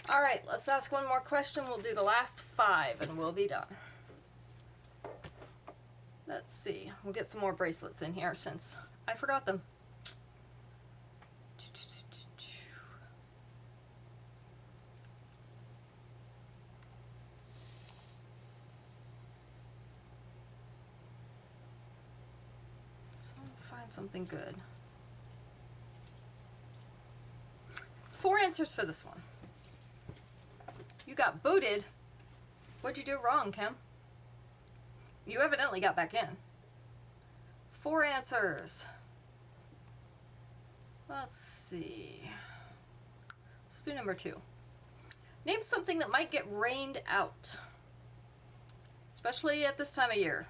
All right, let's ask one more question. We'll do the last 5 and we'll be done. Let's see. We'll get some more bracelets in here since I forgot them. Find something good. 4 answers for this one. You got booted. What'd you do wrong, Kim? You evidently got back in. 4 answers. Let's see. Let's do number 2. Name something that might get rained out. Especially at this time of year.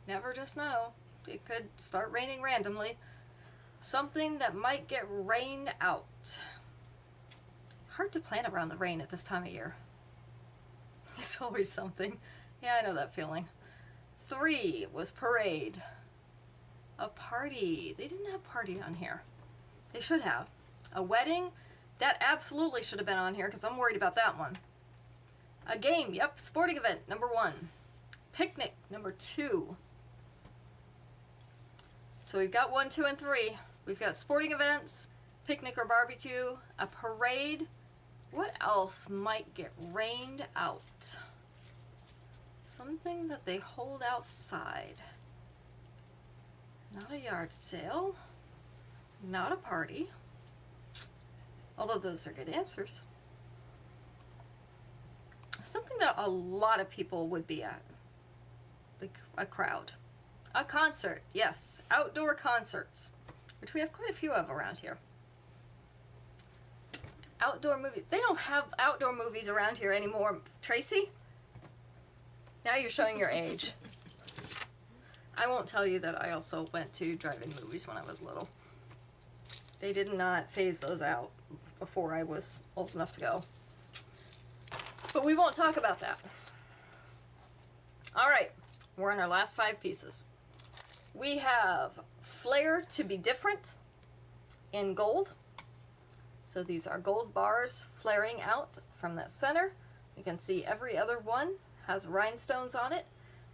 Never just know. It could start raining randomly. Something that might get rained out. Hard to plan around the rain at this time of year. It's always something. Yeah, I know that feeling. 3 was parade. A party. They didn't have party on here. They should have. A wedding. That absolutely should have been on here because I'm worried about that one. A game. Yep. Sporting event. Number 1. Picnic. Number 2. So we've got 1, 2, and 3. We've got sporting events, picnic or barbecue, a parade. What else might get rained out? Something that they hold outside. Not a yard sale. Not a party. Although those are good answers. Something that a lot of people would be at. Like a crowd. A concert, yes. Outdoor concerts, which we have quite a few of around here. Outdoor movies. They don't have outdoor movies around here anymore, Tracy. Now you're showing your age. I won't tell you that I also went to drive-in movies when I was little. They did not phase those out before I was old enough to go. But we won't talk about that. All right, we're on our last 5 pieces. We have Flair to be different in gold. So these are gold bars flaring out from that center. You can see every other one has rhinestones on it.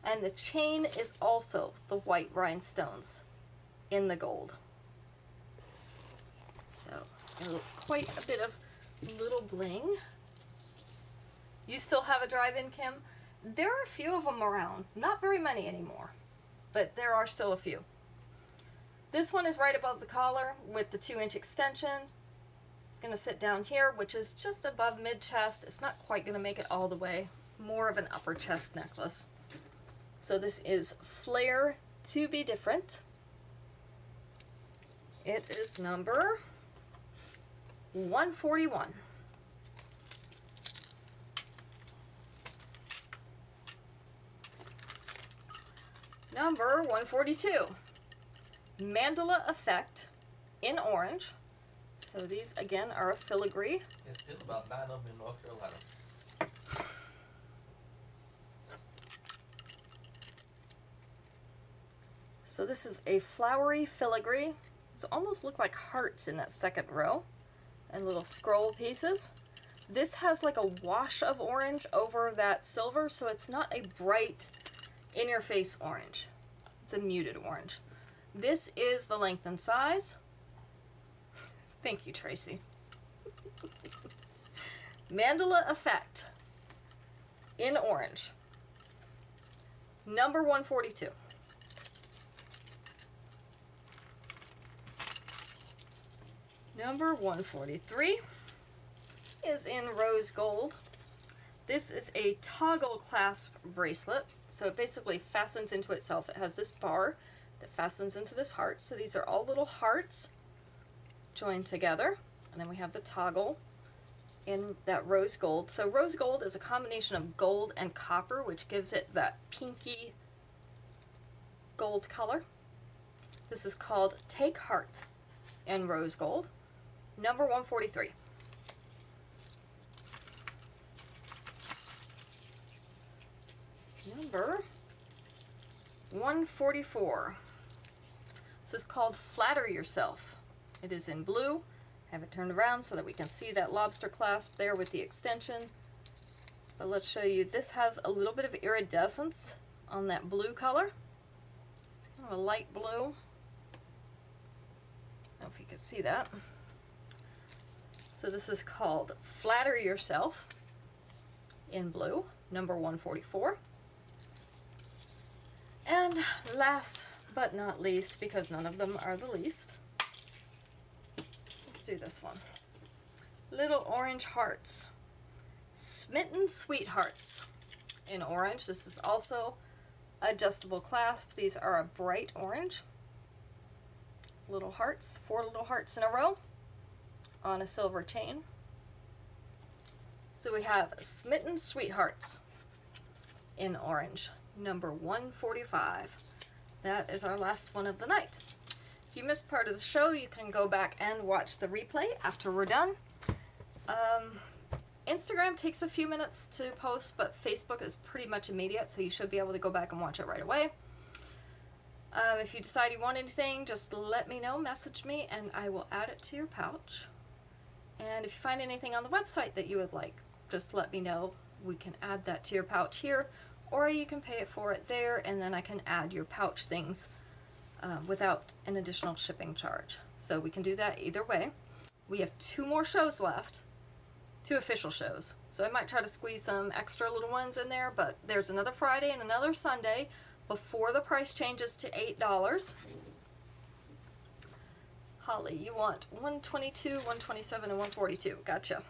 And the chain is also the white rhinestones in the gold. So quite a bit of little bling. You still have a drive-in, Kim? There are a few of them around. Not very many anymore. But there are still a few. This one is right above the collar with the 2-inch extension. It's going to sit down here, which is just above mid-chest. It's not quite going to make it all the way. More of an upper chest necklace. So this is Flair to be different. It is number 141. Number 142, Mandala Effect in orange. So these, again, are a filigree. There's still about 9 of them in North Carolina. So this is a flowery filigree. These almost look like hearts in that second row. And little scroll pieces. This has like a wash of orange over that silver, so it's not a bright in-your-face orange. It's a muted orange. This is the length and size. Thank you, Tracy. Mandala Effect in orange. Number 142. Number 143 is in rose gold. This is a toggle clasp bracelet. So it basically fastens into itself. It has this bar that fastens into this heart. So these are all little hearts joined together. And then we have the toggle in that rose gold. So rose gold is a combination of gold and copper, which gives it that pinky gold color. This is called Take Heart in rose gold. Number 143. Number 144. This is called Flatter Yourself. It is in blue. Have it turned around so that we can see that lobster clasp there with the extension. But let's show you, this has a little bit of iridescence on that blue color. It's kind of a light blue. I don't know if you can see that. So this is called Flatter Yourself in blue, number 144. And last but not least, because none of them are the least, let's do this one. Little orange hearts. Smitten Sweethearts in orange. This is also adjustable clasp. These are a bright orange. Little hearts, 4 little hearts in a row on a silver chain. So we have Smitten Sweethearts in orange, number 145. That is our last one of the night. If you missed part of the show, you can go back and watch the replay after we're done. Instagram takes a few minutes to post, but Facebook is pretty much immediate, so you should be able to go back and watch it right away. If you decide you want anything, just let me know, message me, and I will add it to your pouch. And if you find anything on the website that you would like, just let me know. We can add that to your pouch here, or you can pay for it there, and then I can add your pouch things without an additional shipping charge. So we can do that either way. We have 2 more shows left, 2 official shows. So I might try to squeeze some extra little ones in there, but there's another Friday and another Sunday before the price changes to $8. Holly, you want 122, 127, and 142. Gotcha.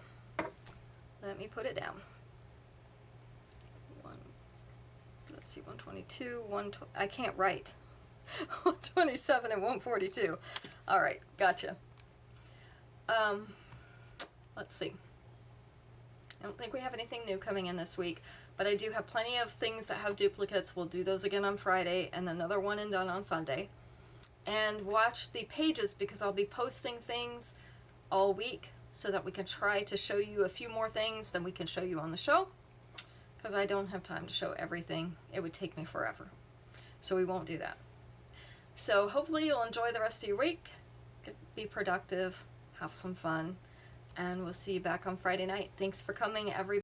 Let me put it down. Let's see, 122, I can't write. 127 and 142. All right, gotcha. Let's see. I don't think we have anything new coming in this week, but I do have plenty of things that have duplicates. We'll do those again on Friday and another one and done on Sunday. And watch the pages because I'll be posting things all week so that we can try to show you a few more things than we can show you on the show, because I don't have time to show everything. It would take me forever. So we won't do that. So hopefully you'll enjoy the rest of your week. Be productive, have some fun, and we'll see you back on Friday night. Thanks for coming, everybody.